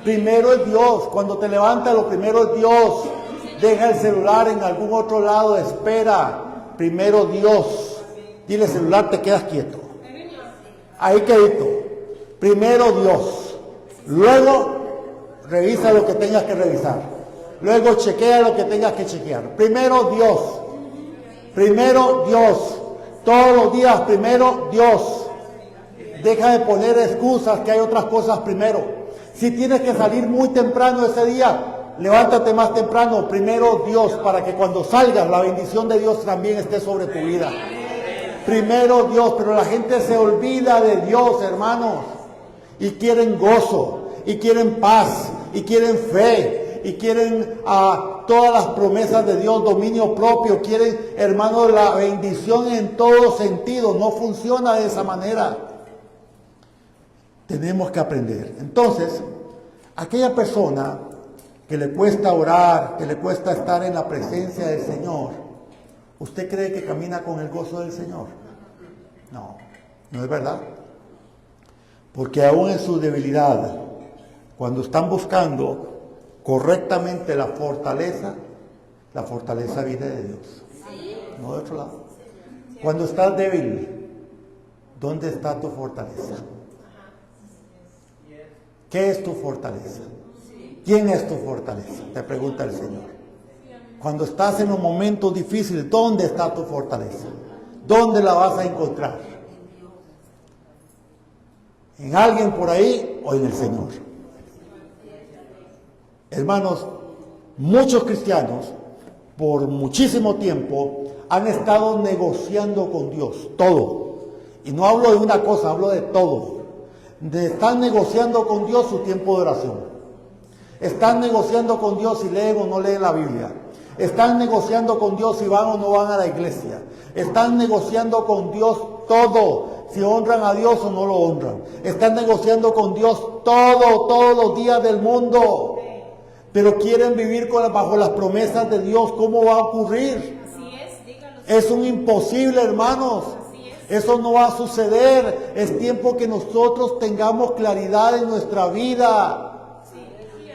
Primero es Dios. Cuando te levantas, lo primero es Dios. Deja el celular en algún otro lado, espera. Primero Dios. Dile, celular, te quedas quieto. Ahí quedito. Primero Dios. Luego revisa lo que tengas que revisar. Luego chequea lo que tengas que chequear. Primero Dios. Primero Dios. Todos los días, primero Dios. Deja de poner excusas, que hay otras cosas primero. Si tienes que salir muy temprano ese día, levántate más temprano. Primero Dios, para que cuando salgas la bendición de Dios también esté sobre tu vida. Primero Dios, pero la gente se olvida de Dios, hermanos. Y quieren gozo, y quieren paz, y quieren fe, y quieren todas las promesas de Dios, dominio propio. Quieren, hermanos, la bendición en todo sentido. No funciona de esa manera. Tenemos que aprender. Entonces, aquella persona que le cuesta orar, que le cuesta estar en la presencia del Señor, ¿usted cree que camina con el gozo del Señor? No, no es verdad. Porque aún en su debilidad, cuando están buscando correctamente la fortaleza viene de Dios, no de otro lado. Cuando estás débil, ¿dónde está tu fortaleza? ¿Qué es tu fortaleza? ¿Quién es tu fortaleza? Te pregunta el Señor. Cuando estás en un momento difícil, ¿dónde está tu fortaleza? ¿Dónde la vas a encontrar? ¿En alguien por ahí o en el Señor? Hermanos, muchos cristianos por muchísimo tiempo han estado negociando con Dios, todo. Y no hablo de una cosa, hablo de todo. Están negociando con Dios su tiempo de oración. Están negociando con Dios si leen o no leen la Biblia. Están negociando con Dios si van o no van a la iglesia. Están negociando con Dios todo, si honran a Dios o no lo honran. Están negociando con Dios todo, todos los días del mundo. Pero quieren vivir bajo las promesas de Dios. ¿Cómo va a ocurrir? Es un imposible, hermanos. Eso no va a suceder. Es tiempo que nosotros tengamos claridad en nuestra vida.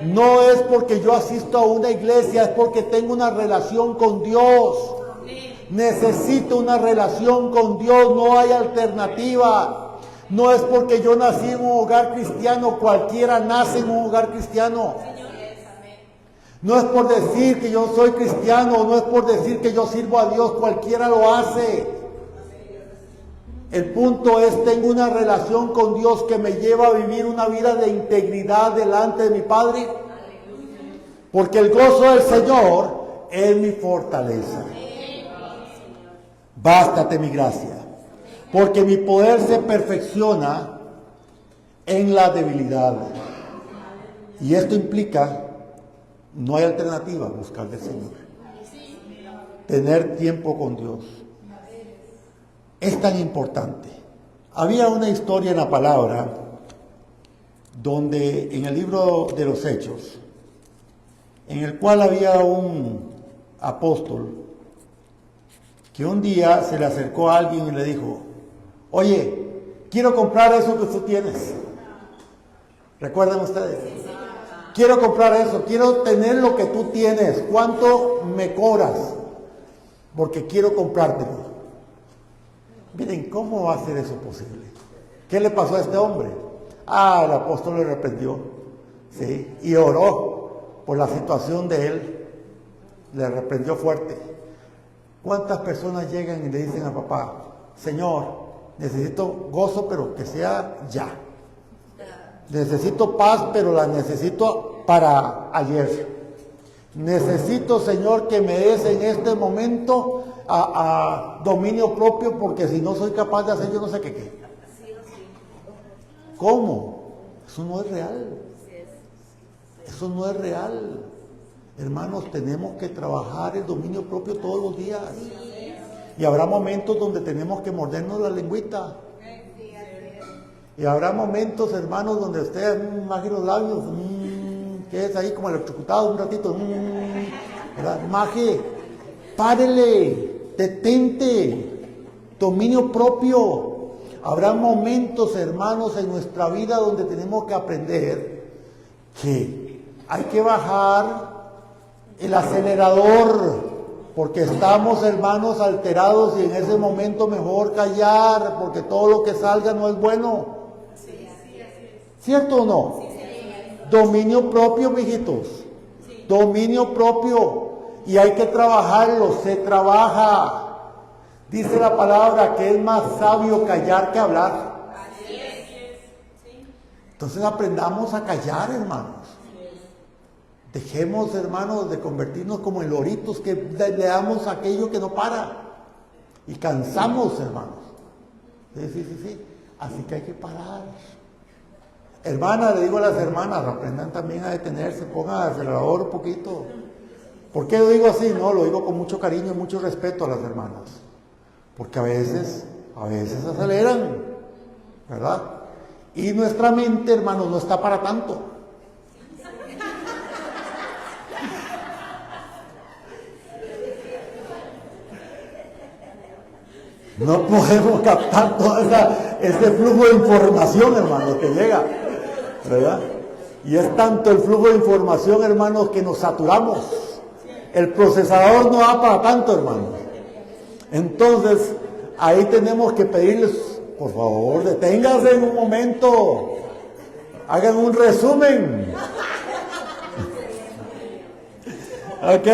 No es porque yo asisto a una iglesia, es porque tengo una relación con Dios. Necesito una relación con Dios, no hay alternativa. No es porque yo nací en un hogar cristiano, cualquiera nace en un hogar cristiano. No es por decir que yo soy cristiano, no es por decir que yo sirvo a Dios, cualquiera lo hace. El punto es, tengo una relación con Dios que me lleva a vivir una vida de integridad delante de mi Padre. Porque el gozo del Señor es mi fortaleza. Bástate mi gracia. Porque mi poder se perfecciona en la debilidad. Y esto implica, no hay alternativa, buscar del Señor. Tener tiempo con Dios. Es tan importante. Había una historia en la palabra donde en el libro de los Hechos, en el cual había un apóstol que un día se le acercó a alguien y le dijo: oye, quiero comprar eso que tú tienes. ¿Recuerdan ustedes? Quiero comprar eso, quiero tener lo que tú tienes. ¿Cuánto me cobras? Porque quiero comprártelo. Miren, ¿cómo va a ser eso posible? ¿Qué le pasó a este hombre? El apóstol le arrepintió, ¿sí? Y oró por la situación de él. Le reprendió fuerte. ¿Cuántas personas llegan y le dicen a papá, Señor, necesito gozo, pero que sea ya? Necesito paz, pero la necesito para ayer. Necesito, Señor, que me des en este momento a dominio propio, porque si no soy capaz de hacer yo no sé qué. ¿Cómo? Eso no es real. Eso no es real. Hermanos, tenemos que trabajar el dominio propio todos los días. Y habrá momentos donde tenemos que mordernos la lengüita. Y habrá momentos, hermanos, donde ustedes maje los labios, que es ahí como electrocutado un ratito, ¿verdad? Maje, párele, detente, dominio propio. Habrá momentos, hermanos, en nuestra vida donde tenemos que aprender que hay que bajar el acelerador, porque estamos, hermanos, alterados, y en ese momento mejor callar, porque todo lo que salga no es bueno. ¿Cierto o no? Dominio propio, mijitos. Dominio propio. Y hay que trabajarlo, se trabaja. Dice la palabra que es más sabio callar que hablar. Entonces aprendamos a callar, hermanos. Dejemos, hermanos, de convertirnos como en loritos que le damos aquello que no para. Y cansamos, hermanos. Sí. Así que hay que parar. Hermanas, le digo a las hermanas, aprendan también a detenerse, pongan el acelerador un poquito. ¿Por qué lo digo así? No, lo digo con mucho cariño y mucho respeto a las hermanas. Porque a veces aceleran, ¿verdad? Y nuestra mente, hermanos, no está para tanto. No podemos captar todo ese flujo de información, hermanos, que llega, ¿verdad? Y es tanto el flujo de información, hermanos, que nos saturamos. El procesador no da para tanto, hermanos. Entonces, ahí tenemos que pedirles, por favor, deténganse en un momento. Hagan un resumen. Ok.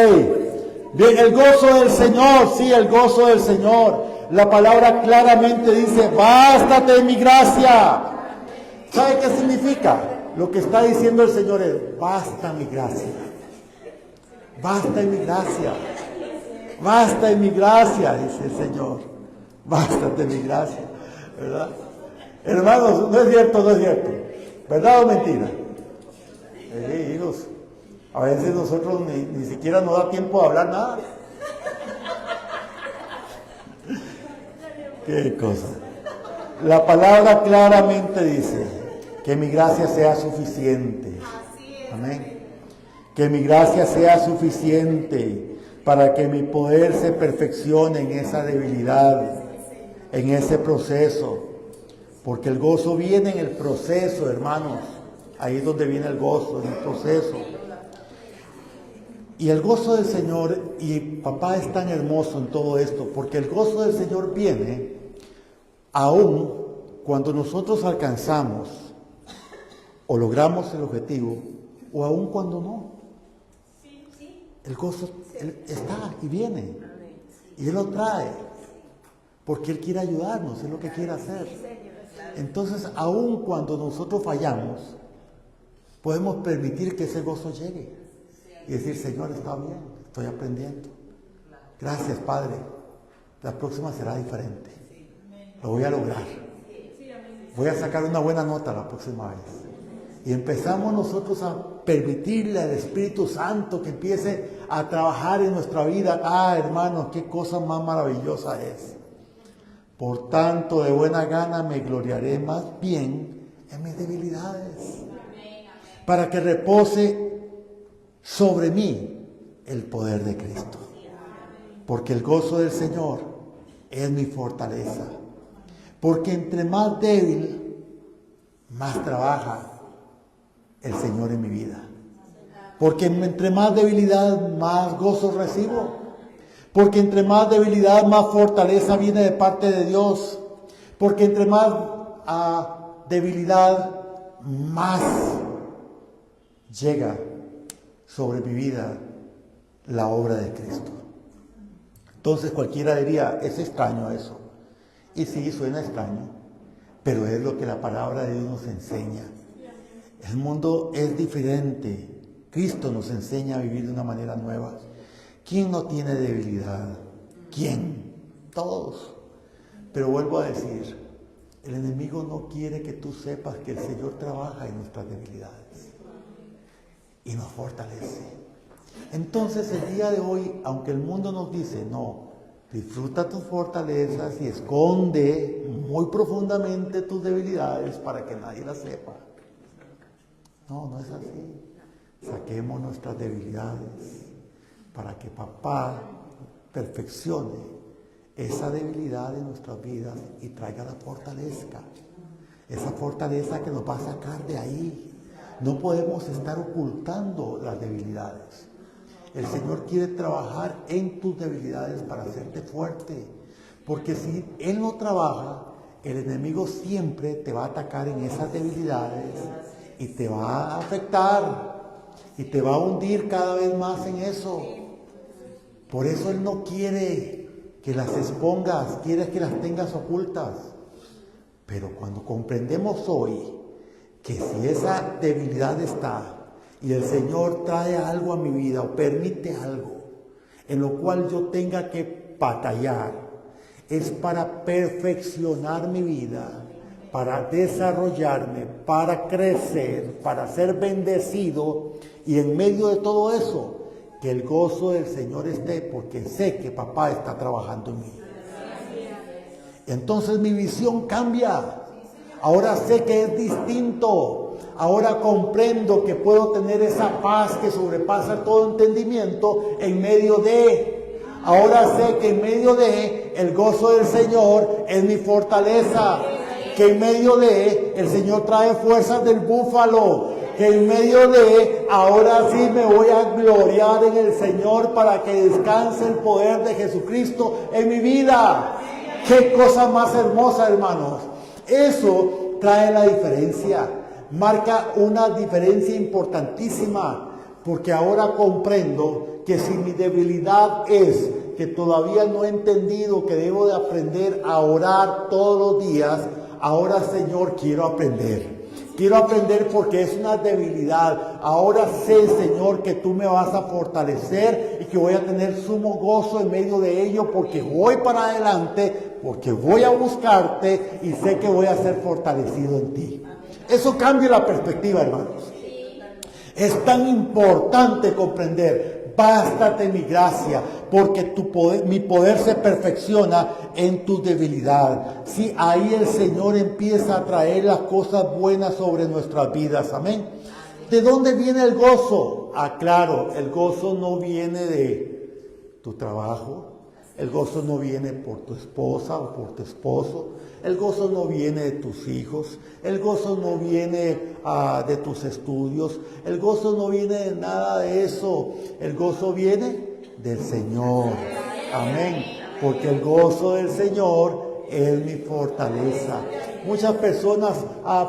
Bien, el gozo del Señor, sí, el gozo del Señor. La palabra claramente dice, bástate de mi gracia. ¿Sabe qué significa? Lo que está diciendo el Señor es, basta mi gracia. Basta de mi gracia. Basta de mi gracia, dice el Señor. Bástate de mi gracia. ¿Verdad? Hermanos, no es cierto. ¿Verdad o mentira? Hijos, a veces nosotros ni siquiera nos da tiempo de hablar nada. Qué cosa. La palabra claramente dice que mi gracia sea suficiente. Amén. Que mi gracia sea suficiente para que mi poder se perfeccione en esa debilidad, en ese proceso. Porque el gozo viene en el proceso, hermanos. Ahí es donde viene el gozo, en el proceso. Y el gozo del Señor, y papá es tan hermoso en todo esto, porque el gozo del Señor viene aún cuando nosotros alcanzamos o logramos el objetivo, o aún cuando no. El gozo Él está y viene, y Él lo trae, porque Él quiere ayudarnos, es lo que quiere hacer. Entonces, aún cuando nosotros fallamos, podemos permitir que ese gozo llegue y decir, Señor, está bien, estoy aprendiendo. Gracias, Padre. La próxima será diferente. Lo voy a lograr. Voy a sacar una buena nota la próxima vez. Y empezamos nosotros a permitirle al Espíritu Santo que empiece a trabajar en nuestra vida. Ah, hermanos, qué cosa más maravillosa es. Por tanto, de buena gana me gloriaré más bien en mis debilidades, para que repose sobre mí el poder de Cristo. Porque el gozo del Señor es mi fortaleza. Porque entre más débil, más trabaja el Señor en mi vida. Porque entre más debilidad, más gozo recibo. Porque entre más debilidad, más fortaleza viene de parte de Dios. Porque entre más debilidad, más llega sobre mi vida la obra de Cristo. Entonces cualquiera diría, es extraño eso. Y sí, suena extraño, pero es lo que la palabra de Dios nos enseña. El mundo es diferente. Cristo nos enseña a vivir de una manera nueva. ¿Quién no tiene debilidad? ¿Quién? Todos. Pero vuelvo a decir, el enemigo no quiere que tú sepas que el Señor trabaja en nuestras debilidades y nos fortalece. Entonces el día de hoy, aunque el mundo nos dice, no, disfruta tus fortalezas y esconde muy profundamente tus debilidades para que nadie las sepa. No, no es así. Saquemos nuestras debilidades para que papá perfeccione esa debilidad en nuestras vidas y traiga la fortaleza. Esa fortaleza que nos va a sacar de ahí. No podemos estar ocultando las debilidades. El Señor quiere trabajar en tus debilidades para hacerte fuerte. Porque si Él no trabaja, el enemigo siempre te va a atacar en esas debilidades y te va a afectar y te va a hundir cada vez más en eso. Por eso Él no quiere que las expongas, quiere que las tengas ocultas. Pero cuando comprendemos hoy que si esa debilidad está y el Señor trae algo a mi vida o permite algo en lo cual yo tenga que batallar, es para perfeccionar mi vida, para desarrollarme, para crecer, para ser bendecido, y en medio de todo eso, que el gozo del Señor esté, porque sé que papá está trabajando en mí. Entonces mi visión cambia. Ahora sé que es distinto. Ahora comprendo que puedo tener esa paz que sobrepasa todo entendimiento en medio de. Ahora sé que en medio de el gozo del Señor es mi fortaleza. Que en medio de el Señor trae fuerzas del búfalo. Que en medio de ahora sí me voy a gloriar en el Señor para que descanse el poder de Jesucristo en mi vida. Qué cosa más hermosa, hermanos. Eso trae la diferencia. Marca una diferencia importantísima, porque ahora comprendo que si mi debilidad es que todavía no he entendido que debo de aprender a orar todos los días, ahora, Señor, quiero aprender. Quiero aprender porque es una debilidad. Ahora sé, Señor, que tú me vas a fortalecer y que voy a tener sumo gozo en medio de ello, porque voy para adelante, porque voy a buscarte y sé que voy a ser fortalecido en ti. Eso cambia la perspectiva, hermanos. Es tan importante comprender, bástate mi gracia, porque mi poder se perfecciona en tu debilidad. Sí, ahí el Señor empieza a traer las cosas buenas sobre nuestras vidas, amén. ¿De dónde viene el gozo? Ah, claro, el gozo no viene de tu trabajo. El gozo no viene por tu esposa o por tu esposo. El gozo no viene de tus hijos. El gozo no viene de tus estudios. El gozo no viene de nada de eso. El gozo viene del Señor. Amén. Porque el gozo del Señor es mi fortaleza. Muchas personas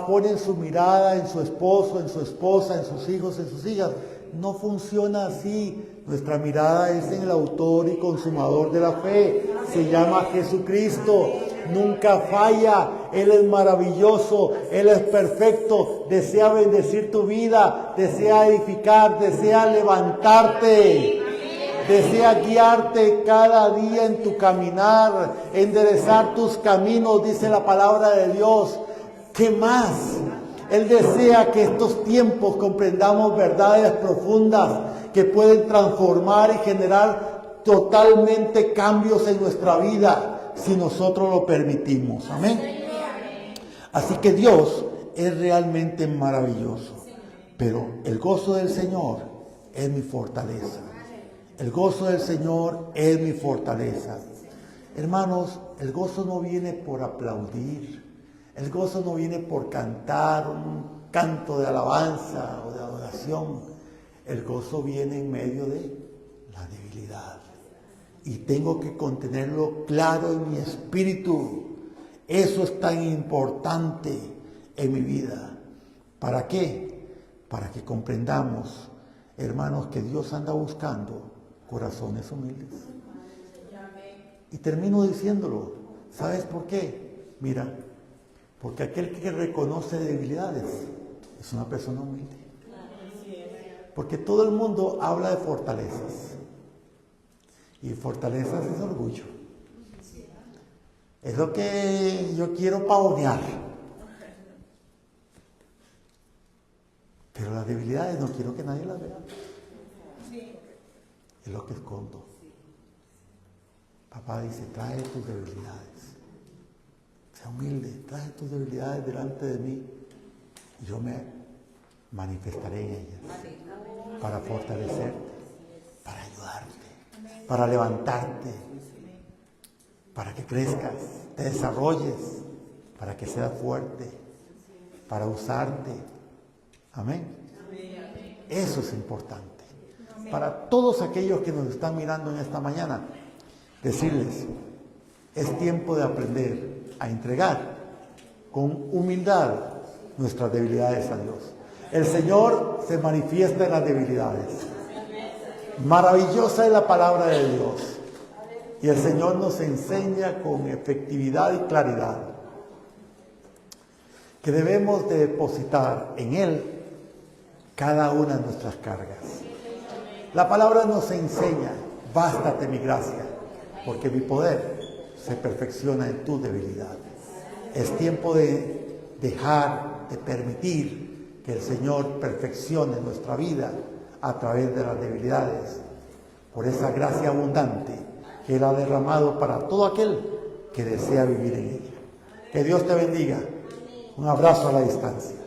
ponen su mirada en su esposo, en su esposa, en sus hijos, en sus hijas. No funciona así. Nuestra mirada es en el autor y consumador de la fe. Se llama Jesucristo. Nunca falla. Él es maravilloso. Él es perfecto. Desea bendecir tu vida. Desea edificar. Desea levantarte. Desea guiarte cada día en tu caminar. Enderezar tus caminos, dice la palabra de Dios. ¿Qué más? Él desea que estos tiempos comprendamos verdades profundas que pueden transformar y generar totalmente cambios en nuestra vida si nosotros lo permitimos. Amén. Así que Dios es realmente maravilloso, pero el gozo del Señor es mi fortaleza. El gozo del Señor es mi fortaleza. Hermanos, el gozo no viene por aplaudir. El gozo no viene por cantar un canto de alabanza o de adoración. El gozo viene en medio de la debilidad. Y tengo que contenerlo claro en mi espíritu. Eso es tan importante en mi vida. ¿Para qué? Para que comprendamos, hermanos, que Dios anda buscando corazones humildes. Y termino diciéndolo. ¿Sabes por qué? Mira, porque aquel que reconoce debilidades es una persona humilde. Porque todo el mundo habla de fortalezas. Y fortalezas es orgullo. Es lo que yo quiero pavonear. Pero las debilidades no quiero que nadie las vea. Es lo que escondo. Papá dice, trae tus debilidades. Sea humilde, trae tus debilidades delante de mí. Y yo me manifestaré en ellas. Para fortalecerte, para ayudarte, para levantarte, para que crezcas, te desarrolles, para que seas fuerte, para usarte. Amén. Eso es importante. Para todos aquellos que nos están mirando en esta mañana, decirles, es tiempo de aprender a entregar con humildad nuestras debilidades a Dios. El Señor se manifiesta en las debilidades. Maravillosa es la palabra de Dios. Y el Señor nos enseña con efectividad y claridad que debemos de depositar en Él cada una de nuestras cargas. La palabra nos enseña, bástate mi gracia, porque mi poder se perfecciona en tu debilidad. Es tiempo de dejar, de permitir que el Señor perfeccione nuestra vida a través de las debilidades, por esa gracia abundante que Él ha derramado para todo aquel que desea vivir en ella. Que Dios te bendiga. Un abrazo a la distancia.